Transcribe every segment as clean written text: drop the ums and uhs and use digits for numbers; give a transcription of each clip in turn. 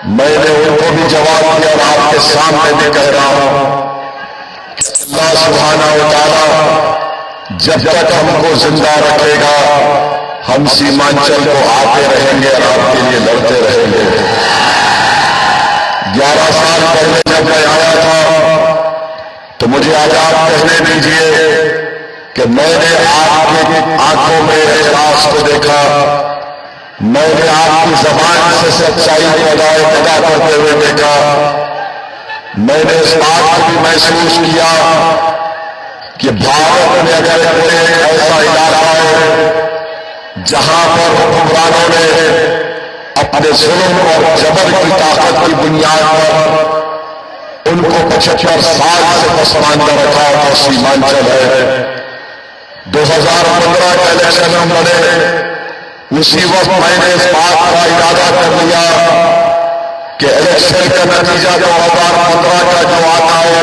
मैंने उनको भी जवाब दिया और आपके सामने भी कह रहा हूं, अल्लाह सुब्हानहू व तआला जब तक हमको जिंदा रखेगा हम सीमांचल को आते रहेंगे और आपके लिए लड़ते रहेंगे। 11 साल पहले जब मैं आया था तो मुझे आजाद कहने दीजिए कि मैंने आपकी आंखों में इखलास को देखा, मैंने आपकी जबान से सच्चाई को अदा करते हुए देखा, मैंने इस बात को भी महसूस किया कि भारत में अगर कोई ऐसा इलाका है जहां पर हुक्मरानों ने अपने जुल्म और जबर की ताकत की बुनियाद पर उनको 75 साल से पसमानदा रखा और सीमांचल है। 2015 के इलेक्शन में लड़े, उसी वक्त मैंने इस बात का इरादा कर लिया कि इलेक्शन का नतीजा 2015 का जो आता है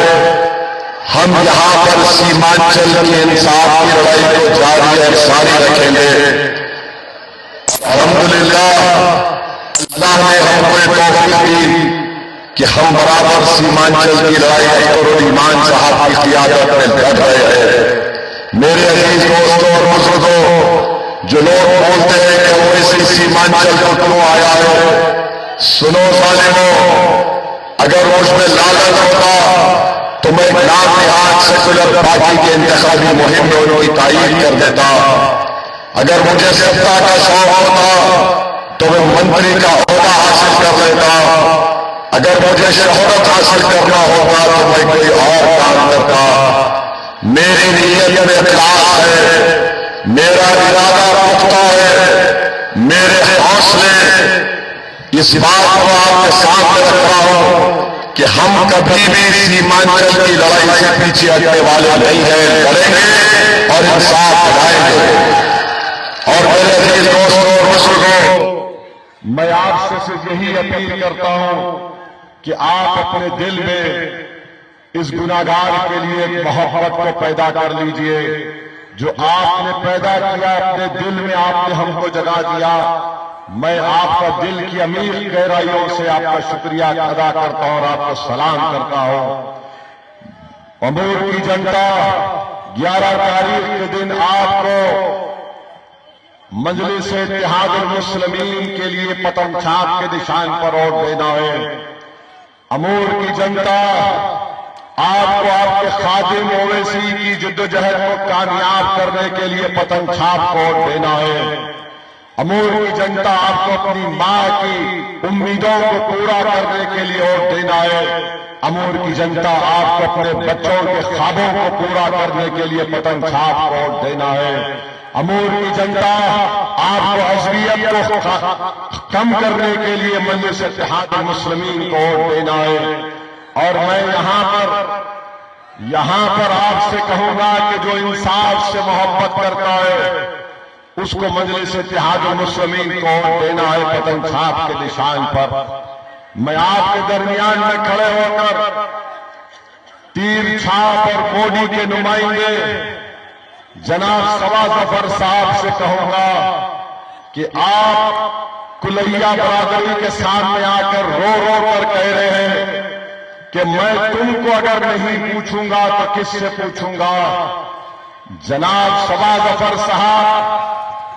हम यहां पर सीमांचल की इंसाफ की लड़ाई को जारी और सारी रखेंगे। अल्हम्दुलिल्लाह अल्लाह ने हमको तौफीक दी कि हम बराबर सीमांचल की लड़ाई अख्तर ईमान साहब की क़ियादत में लड़ रहे हैं। मेरे अजीज दोस्तों और बुजुर्गों, जो लोग बोलते हैं कि ओवैसी सीमांचल को क्यों आया है, सुनो सालिमों, अगर मुझमें लालच होता तो मैं नाम सेकुलर पार्टी के इंतखाबी मुहिम में उनकी तायीद कर देता। अगर मुझे सत्ता का शौक होता तो मैं मंत्री का ओहदा हासिल कर लेता। अगर मुझे शोहरत हासिल करना होता तो मैं कोई और काम करता। मेरी नीयत में इखलास है, मेरा इरादा पुख्ता है, मेरे हौसले इस बात को आपके सामने रख रहा हूं कि हम कभी भी सीमांचल की लड़ाई से पीछे हटने वाले नहीं हैं, लड़ेंगे और इंसाफ दिलाएंगे। और मेरे अजीज दोस्तों और बुजुर्गों, मैं आपसे सिर्फ यही अपील करता हूं कि आप अपने दिल में इस गुनाहगार के लिए एक मोहब्बत को पैदा कर लीजिए। जो आपने पैदा किया अपने दिल में, आपने हमको जगा दिया। मैं आपका दिल की अमीर गहराइयों से आपका शुक्रिया अदा करता हूं और आपको सलाम करता हूं। अमूर की जनता 11 तारीख के दिन आपको मजलिस-ए-इत्तेहादुल मुस्लिमीन के लिए पतंग छाप के निशान पर वोट देना है। अमूर की जनता आपको आपके खादिम ओवैसी की जिद्दोजहद को कामयाब करने के लिए पतंग छाप को वोट देना है। अमूर की जनता आपको अपनी मां की उम्मीदों को पूरा करने के लिए वोट देना है। अमूर की जनता आपको अपने बच्चों के ख्वाबों को पूरा करने के लिए पतंग छाप को वोट देना है। अमूर की जनता आपको अज़लियत को कम करने के लिए मजलिस-ए-इत्तेहादुल मुस्लिमीन को वोट देना है। और मैं यहां पर आपसे कहूंगा कि जो इंसाफ से मोहब्बत करता है उसको मजलिस-ए-इत्तेहादुल मुस्लिमीन को वोट देना है पतंग छाप के निशान पर। मैं आपके दरमियान में खड़े होकर तीर छाप और मोदी के नुमाइंदे जनाब सवा जफर साहब से कहूंगा कि आप कुलैया बरादरी के सामने आकर रो रो कर कह रहे हैं कि मैं तुमको अगर नहीं पूछूंगा तो किससे पूछूंगा। जनाब सवा जफर साहब,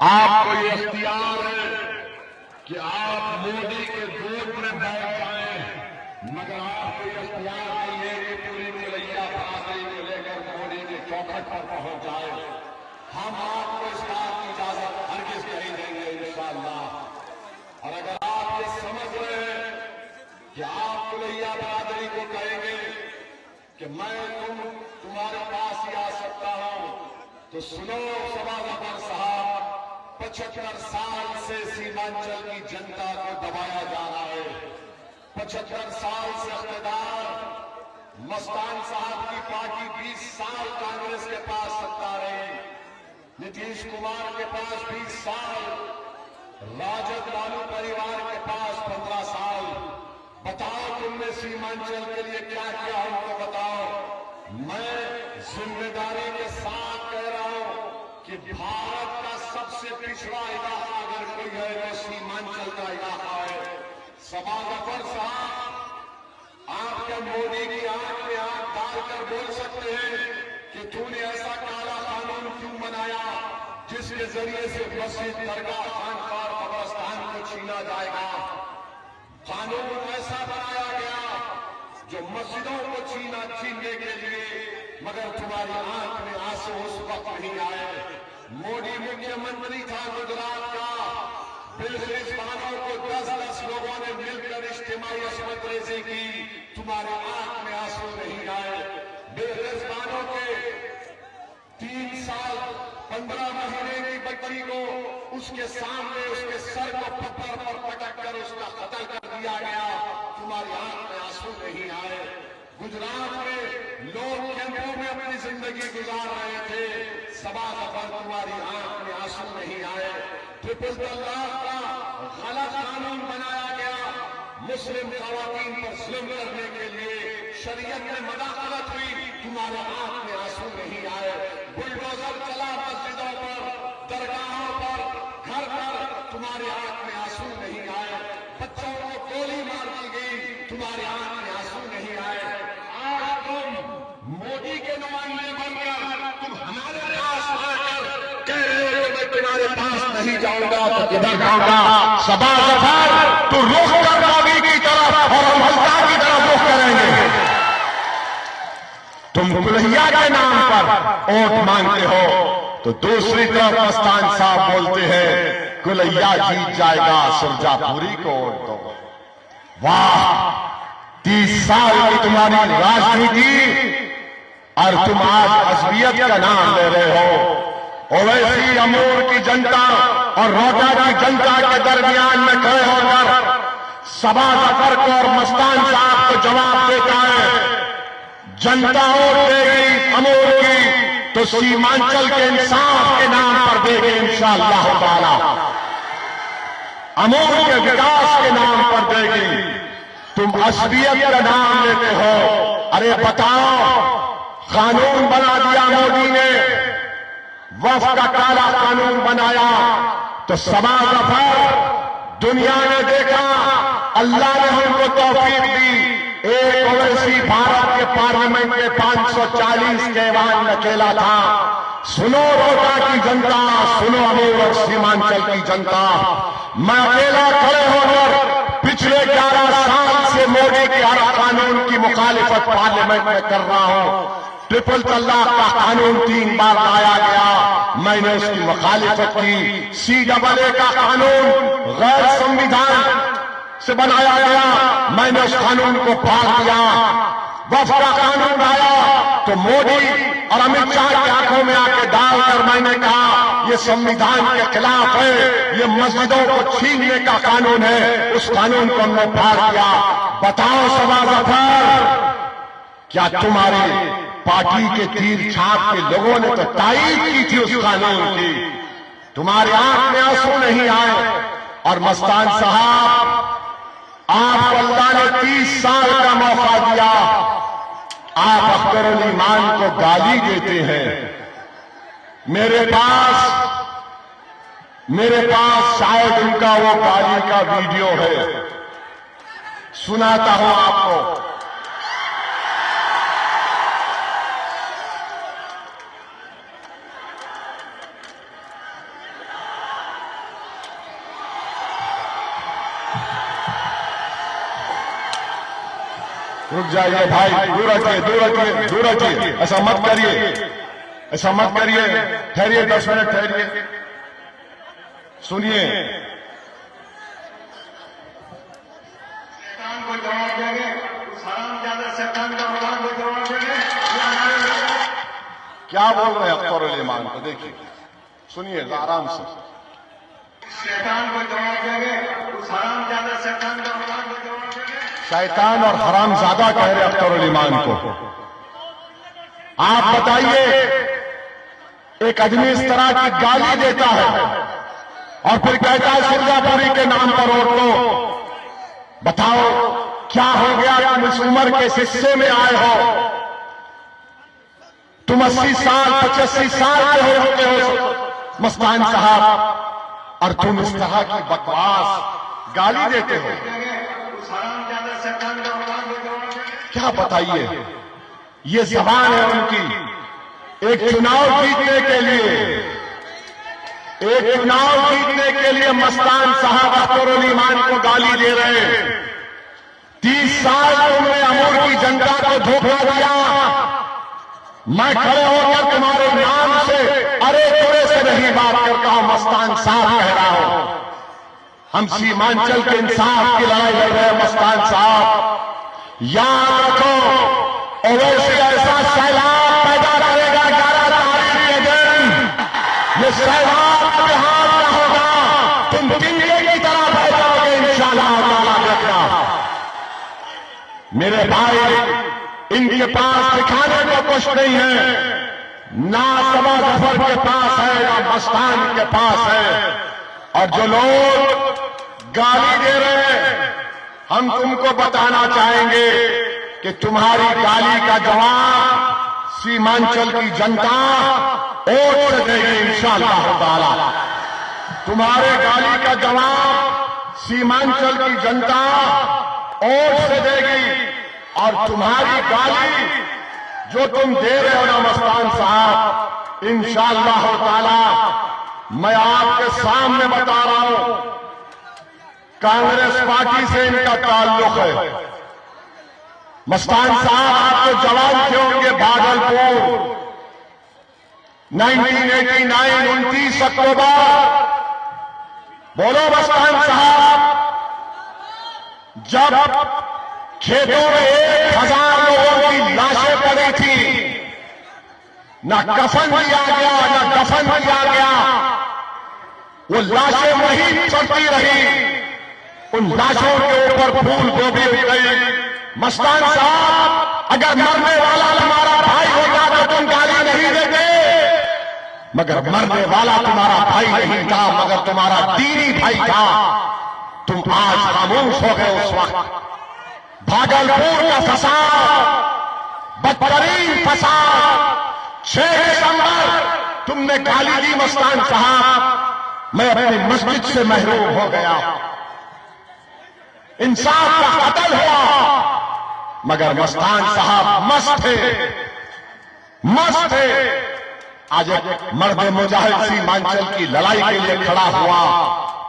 आपको ये इख्तियार है कि आप मोदी के गोद में बैठ जाएं, मगर आपको ये इख्तियार नहीं है कि पूरी कुलैया बरादरी को लेकर मोदी के चौखट पर पहुंच जाए। हम आपको इस बात की इजाजत हरगिज़ नहीं देंगे इंशाअल्लाह। और अगर आप ये समझ रहे हैं कि आप कुलैया बरादरी को कहेंगे कि मैं तुम्हारे पास ही आ सकता हूं, तो सुनो सवा जफर साहब, 75 साल से सीमांचल की जनता को दबाया जा रहा है। 75 साल से इख्तियार मस्तान साहब की पार्टी 20 साल कांग्रेस के पास सत्ता रही, नीतीश कुमार के पास 20 साल, राजद लालू परिवार के पास 15 साल। बताओ तुमने सीमांचल के लिए क्या किया, हमको बताओ। मैं जिम्मेदारी के साथ कह रहा हूं कि भारत का सबसे पिछड़ा इलाका अगर कोई है तो सीमांचल का इलाका है। सबा जफर साहब, आप क्या मोदी की आंख में आंख डालकर बोल सकते हैं कि तूने ऐसा काला कानून क्यों बनाया जिसके जरिए से मस्जिद, दरगाह, खानकार, कब्रिस्तान को छीना जाएगा? कानून ऐसा बनाया गया जो मस्जिदों को छीनने के लिए, मगर तुम्हारी आंख में आंसू उस वक्त नहीं आए। मोदी मुख्यमंत्री था गुजरात का, बेगुसरानों को 10-10 लोगों ने मिलकर इज्तिमाई असमत रेजी की, तुम्हारे आंख में आंसू नहीं आए। बेगुसरानों के 3 साल 15 महीने की बच्ची को उसके सामने उसके सर को पत्थर पर पटक कर उसका कत्ल कर दिया गया, तुम्हारी आंख में आंसू नहीं आए। गुजरात में लोग कैंपों में अपनी जिंदगी गुजार रहे थे, सबा जफर तुम्हारी आंख में आंसू नहीं आए। ट्रिपल तलाक का गलत कानून बनाया गया, मुस्लिम खवातीन पर जुल्म करने के लिए शरीयत में मदाखलत हुई, तुम्हारे आंख में आंसू नहीं आए। बुलडोजर चला मस्जिदों पर, दरगाहों पर, घर पर, तुम्हारे आंख में आंसू नहीं आए। बच्चों को गोली मार दी गई, तुम्हारे आंख में आंसू नहीं आए। आज तुम मोदी के नुमाइंदे बनकर तुम हमारे पास आकर कह रहे हो मैं तुम्हारे पास नहीं जाऊंगा तो किधर जाऊंगा? सबा जफर, तू रुख कर मोदी की तरफ और हम हल्का की तरफ रुख करेंगे। तुम कुल्हिया के नाम पर वोट मांगते हो तो दूसरी तरफ मस्तान साहब बोलते हैं कुल्हिया जीत जाएगा, सुरजापुरी को वोट दो। वाह, 30 साल की तुम्हारी राजनीति और तुम आज असबियत का नाम ले रहे हो। ओवैसी अमूर की जनता और रोहटा की जनता के दरमियान में खड़े होकर सबा जफर को और मस्तान साहब को जवाब देता है। जनता वोट देगी अमूर की तो सीमांचल के इंसाफ के नाम पर देगी इंशाअल्लाह ताला, अमूर के विकास के नाम पर देगी। तुम असबियत का नाम लेते हो। अरे बताओ, कानून बना दिया मोदी ने, वक्फ का काला कानून बनाया तो सबा जफर दुनिया ने देखा, अल्लाह ने हमको तौफीक दी। एक ओवैसी भारत के पार्लियामेंट में 540 के ऐवान में अकेला था। सुनो रोहटा की जनता, सुनो अमूर और सीमांचल की जनता, मैं अकेला खड़े होकर पिछले 11 साल से मोदी के हर कानून की मुखालिफत पार्लियामेंट में कर रहा हूं। ट्रिपल तलाक का कानून 3 बार लाया गया, मैंने उसकी मुखालिफत की। CAA का कानून गैर संविधान से बनाया गया, मैंने उस कानून को फाड़ दिया। वक्फ का कानून आया तो मोदी और अमित शाह की आंखों में आके डालकर मैंने कहा ये संविधान के खिलाफ है, ये मस्जिदों को छीनने का कानून है। उस कानून को हमने फाड़ दिया। बताओ सबा जफर, क्या तुम्हारे पार्टी के तीर छाप के लोगों ने तो तारीफ की थी उस कानून की, तुम्हारी आंख में आंसू नहीं आए। और मस्तान साहब, आपको अल्लाह ने 30 साल का मौका दिया, आप अख्तरुल ईमान को गाली देते हैं। मेरे पास शायद उनका वो गाली का वीडियो है, सुनाता हूं आपको। रुक जाइए भाई, दूर हटिए, ऐसा मत करिए, ऐसा मत करिए, ठहरिए 10 मिनट ठहरिए, सुनिए। शैतान को जवाब देंगे, उस हरामजादा शैतान का भगवान को जवाब देंगे। क्या बोल रहे हैं अख्तरुल ईमान को, देखिए, सुनिए आराम से। शैतान को जवाब देंगे, उस हरामजादा शैतान का भगवान को जवाब देंगे। शैतान और हरामजादा कह रहे अख्तरुल ईमान को। आप बताइए, एक आदमी इस तरह की गाली देता है और फिर कहता है सुरजापुरी के नाम पर वोट दो। बताओ क्या हो गया, तुम इस उम्र के हिस्से में आए हो, तुम 80 साल 85 साल के हो चुके हो मस्तान साहब, और तुम इस तरह की बकवास गाली देते हो। क्या बताइए, ये जबान है उनकी। एक चुनाव जीतने के लिए मस्तान साहब अख्तरुल ईमान को गाली दे रहे हैं। 30 साल तुमने अमूर की जनता को धोखा दिया। मैं खड़े होकर तुम्हारे नाम से अरे तुरे से नहीं बात करता हूं, मस्तान साहब कह रहा हूं। हम सीमांचल के इंसाफ की लड़ाई लड़ रहे हैं मस्तान साहब। याद रखो, ओवैसी ऐसा सैलाब पैदा करेगा 11 तारीख के दिन। ये सैलाब बिहार का होगा, तुम तिनके की तरह बह जाओगे इंशाअल्लाह ताला। देखना मेरे भाई, इनके पास दिखाने को कुछ नहीं है, ना सबा जफर के पास है ना मस्तान के पास है। और जो लोग गाली दे रहे हैं, हम तुमको बताना चाहेंगे कि तुम्हारी गाली का जवाब सीमांचल की जनता वोट से देगी इंशाअल्लाह ताला। तुम्हारे गाली का जवाब सीमांचल की जनता वोट से देगी। और तुम्हारी गाली जो तुम दे रहे हो ना मस्तान साहब, इंशाअल्लाह ताला मैं आपके सामने बता रहा हूं, कांग्रेस पार्टी से इनका ताल्लुक है। मस्तान साहब आपको जवाब थे होंगे भागलपुर 1989 29 अक्टूबर। बोलो मस्तान साहब, जब खेतों में 1000 लोगों की लाशें पड़ी थी, न कफन दिया गया न दफन किया गया, वो लाशें वहीं पड़ती रही, उन लाशों के ऊपर फूल गोभी उग गई। मस्तान साहब, अगर मरने वाला तुम्हारा भाई होता तो तुम गाली नहीं देते, मगर मरने वाला तुम्हारा भाई नहीं था, मगर तुम्हारा दीनी भाई था। तुम आज खामोश हो गए उस वक्त। भागलपुर का फसाद, बदतरीन फसाद, 6 दिसंबर तुमने गाली दी मस्तान साहब, मैं अपनी मस्जिद से महरूम हो गया। इंसाफ का कत्ल हुआ, मगर मस्तान साहब मस्त थे। आज एक मर्द मुजाहिद सीमांचल की लड़ाई के लिए खड़ा हुआ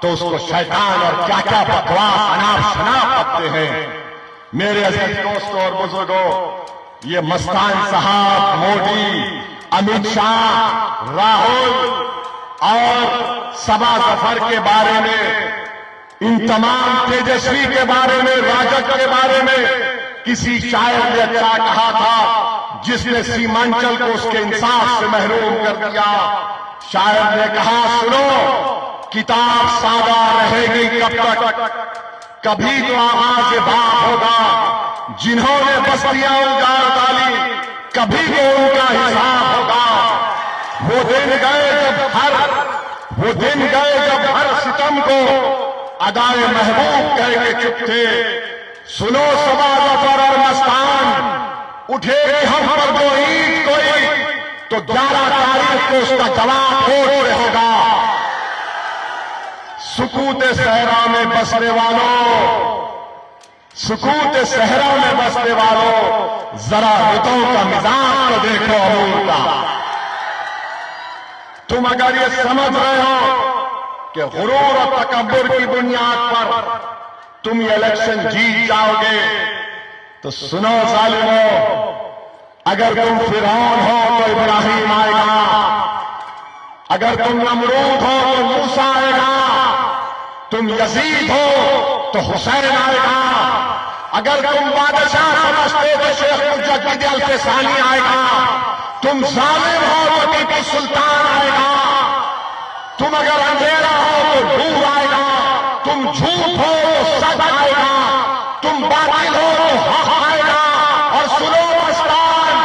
तो उसको शैतान और क्या क्या बकवास अनाप शनाप करते हैं। मेरे अजीज दोस्तों और बुजुर्गों, ये मस्तान साहब, मोदी, अमित शाह, राहुल और सबा जफर के बारे में, इन तमाम तेजस्वी के बारे में, राजग के बारे में किसी शायर ने अच्छा कहा था, जिसने सीमांचल को उसके इंसाफ से महरूम कर दिया। शायर ने कहा, सुनो किताब सादा रहेगी कब तक, कभी तो आवाज बाप होगा। जिन्होंने बस्तियां उजाड़ डाली, कभी तो उनका हिसाब होगा। वो दिन गए जब हर सितम को अदाए महबूब कह के चुप थे। सुनो सबा जफर और मस्तान, उठेगी हम पर जो ईद कोई तो 11 तारीख को उसका जवाब वोट से होगा। सुकूत सहरा में बसने वालों, जरा रुतों का मिजाज तो देखो अमूल का। तुम अगर ये समझ रहे हो कि गुरूर और तकब्बुर की बुनियाद पर तुम ये इलेक्शन जीत जाओगे, तो सुनो जालिमों, अगर तुम फिरौन हो तो इब्राहिम आएगा, अगर तुम नमरूद हो तो मूसा आएगा, तुम यजीद हो तो हुसैन आएगा, अगर तुम बादशाह समझते तो शेख मुजद्दिद अल-फिसानी आएगा, तुम जालिम हो तो टीपू सुल्तान आएगा, तुम अगर अंधेरा हो तो नूर आएगा, तुम झूठ हो तो सच आएगा, तुम बातिल हो तो हक आएगा। और सुनो मस्तान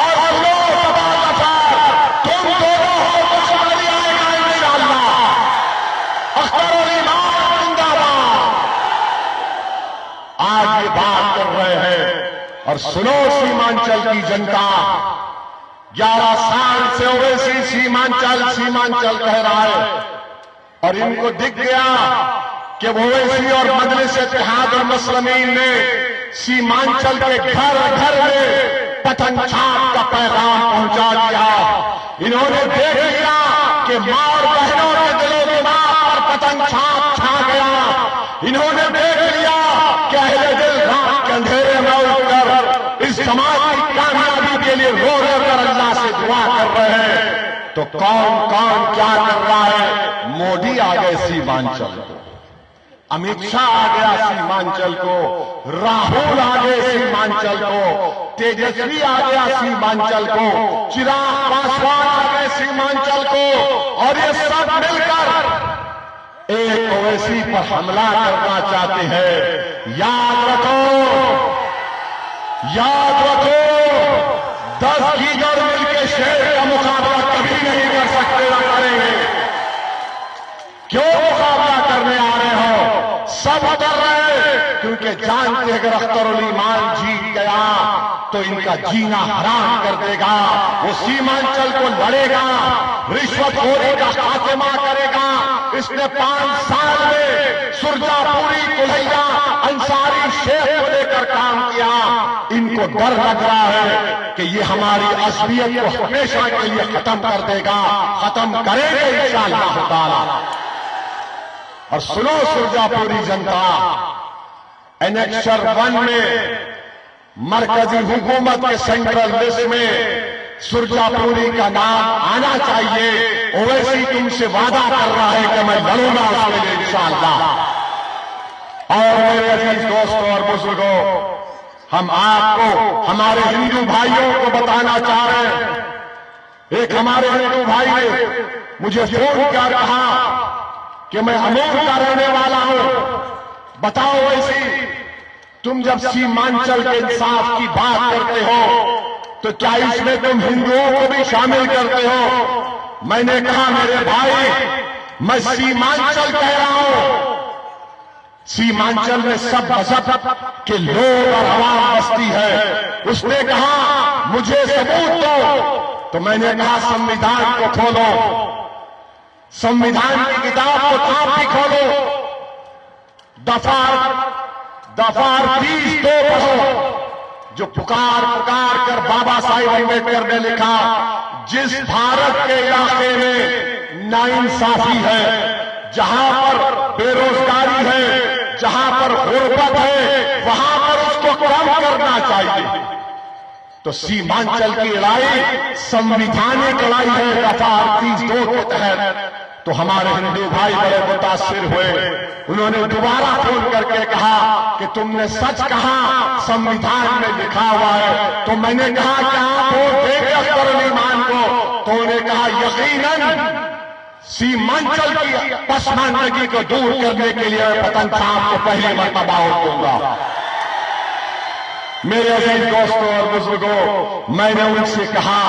और सुनो सबा जफर, तुम दोनों हो तो शक्ल आएगा इंशाअल्लाह। अख्तरुल ईमान जिंदाबाद। आज ये बात कर रहे हैं। और सुनो सीमांचल की जनता, 11 साल से ओवैसी सीमांचल कह रहा है, और इनको दिख गया कि ओवैसी और मजलिस इत्तेहाद और मुस्लिमीन ने सीमांचल के घर घर में पतन छाप का पैगाम पहुंचा दिया। इन्होंने देख लिया कि मां और बहनों के दिलों दिमाग पर पतन छाप छा गया। इन्होंने देख लिया कि अहले दिल रात के अंधेरे में उठकर इस समाज की कामयाबी के लिए रो रो कर अल्लाह से दुआ कर रहे हैं। तो कौन कौन क्या कर रहा है? मोदी आ गए सीमांचल को, अमित शाह आ गया सीमांचल को, राहुल आ गए सीमांचल को, तेजस्वी आ गया सीमांचल को, चिराग पासवान आ गए सीमांचल को, और ये सब मिलकर एक ओवैसी पर हमला करना चाहते हैं। याद रखो, याद रखो, 10 गीगर मिलकर शेर का मुकाबला कभी नहीं कर सकते, ना करेंगे। क्यों मुकाबला करने आ रहे हो? सब कर रहे हैं क्योंकि जानते अगर अख्तरुल ईमान जीत गया तो इनका जीना हराम कर देगा। वो सीमांचल को लड़ेगा, रिश्वतखोरी का खात्मा करेगा। इसने 5 साल में सुरजापुरी, कुल्हैया, अंसारी, शेख को लेकर काम किया। इनको डर लग रहा है कि ये हमारी असलियत को हमेशा के लिए खत्म कर देगा। खत्म करेंगे इंशाअल्लाह ताला। और सुनो सुरजापुरी जनता, एनेक्शर 1 में मरकजी हुकूमत के सेंट्रल लिस्ट में सुरजापुरी का नाम आना चाहिए। ओवैसी तुमसे वादा कर रहा है कि मैं लड़ूंगा उसके लिए इंशाअल्लाह। और मेरे अजीज दोस्तों और बुजुर्गों, हम आपको, हमारे हिंदू भाइयों को बताना चाह रहे हैं। एक हमारे हिंदू भाई ने मुझे फोन किया, कहा कि मैं अमोर का रहने वाला हूं, बताओ वैसी तुम जब सीमांचल के इंसाफ की बात करते हो तो क्या इसमें तुम हिंदुओं को भी शामिल करते हो? मैंने कहा मेरे भाई, मैं सीमांचल कह रहा हूं। सीमांचल में सब मजहब के लोग और आवाम बसती है। उसने कहा मुझे सबूत दो, तो मैंने कहा संविधान को खोलो, संविधान की किताब को आप भी खोलो, दफा 30 दो पढ़ो, जो पुकार कर बाबा साहिब अम्बेडकर ने लिखा, जिस भारत के इलाके में नाइंसाफी है, जहां पर बेरोजगारी है, जहां पर गुर्बत है, वहां पर उसको कम करना चाहिए। तो सीमांचल की लड़ाई संवैधानिक लड़ाई है दफा 32 के तहत। तो हमारे हिंदू भाई बड़े मुतासिर हुए। उन्होंने दोबारा फोन करके कहा कि तुमने सच कहा, संविधान में लिखा हुआ है। तो मैंने कहा कि आप वोट देंगे अख्तरुल ईमान को? तो उन्होंने कहा यकीनन सीमांचल की पसमानदगी को दूर करने के लिए पतन छाप को पहली मर्तबा वोट दूंगा। मेरे अजीज दोस्तों और बुजुर्गों, मैंने उनसे कहा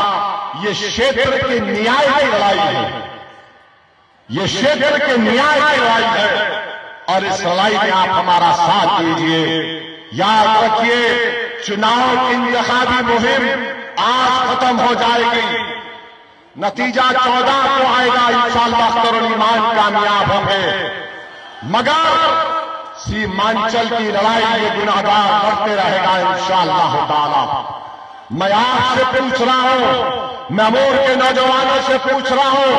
ये क्षेत्र के न्याय की लड़ाई है, ये क्षेत्र के न्याय की लड़ाई है, और इस लड़ाई में आप हमारा साथ दीजिए। याद रखिए, चुनाव की इंतखाबी मुहिम आज खत्म हो जाएगी, नतीजा 14 को आएगा इंशाअल्लाह। अख्तरुल ईमान कामयाब होंगे, मगर सीमांचल की लड़ाई ये गुनाहगार लड़ते रहेगा इंशाअल्लाह ताला। मैं आपसे पूछ रहा हूं, मैं अमोर के नौजवानों से पूछ रहा हूं,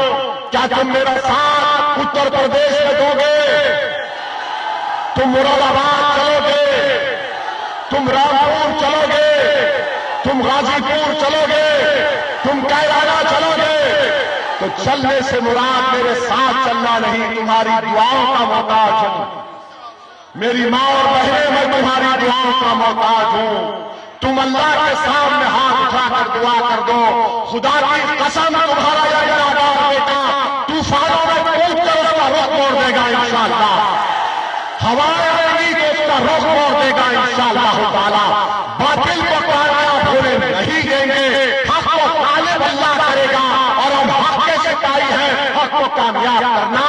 क्या तुम मेरा साथ उत्तर प्रदेश में दोगे? तुम मुरादाबाद चलोगे? तुम रामपुर चलोगे? तुम गाजीपुर चलोगे? तुम कैराना चलोगे? तो चलने से मुराद मेरे साथ चलना नहीं, तुम्हारी दुआओं का मोहताज हूं। मेरी मां और बहनें, मैं तुम्हारी दुआओं का मोहताज हूं। तुम अल्लाह के सामने हाथ उठाकर दुआ कर दो, खुदा की कसम तुम्हारा यह गुनाहगार बेटा तूफानों में कूद कर उसका रुख मोड़ देगा इंशाअल्लाह। हवाएं आएगी तो उसका रुख मोड़ देगा इंशाअल्लाह ताला। बातिल को कामयाब होने नहीं देंगे, हक को गालिब अल्लाह करेगा, और हम हक के सिपाही हैं, हक को कामयाब करना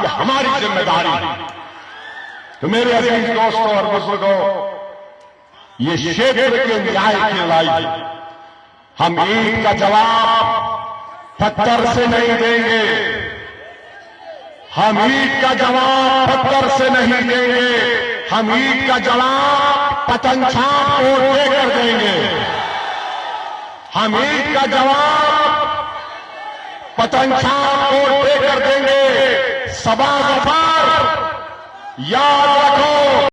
ये हमारी जिम्मेदारी है। तो मेरे अजीज दोस्तों और बुजुर्गों, ये क्षेत्र के न्याय की लड़ाई है। हम ईद का जवाब पत्थर से नहीं देंगे, हम ईद का जवाब पत्थर से नहीं देंगे, हम ईद का जवाब पतन छाप को देकर देंगे। हम ईद का जवाब पतन छाप को देकर देंगे। सबा गफार याद रखो।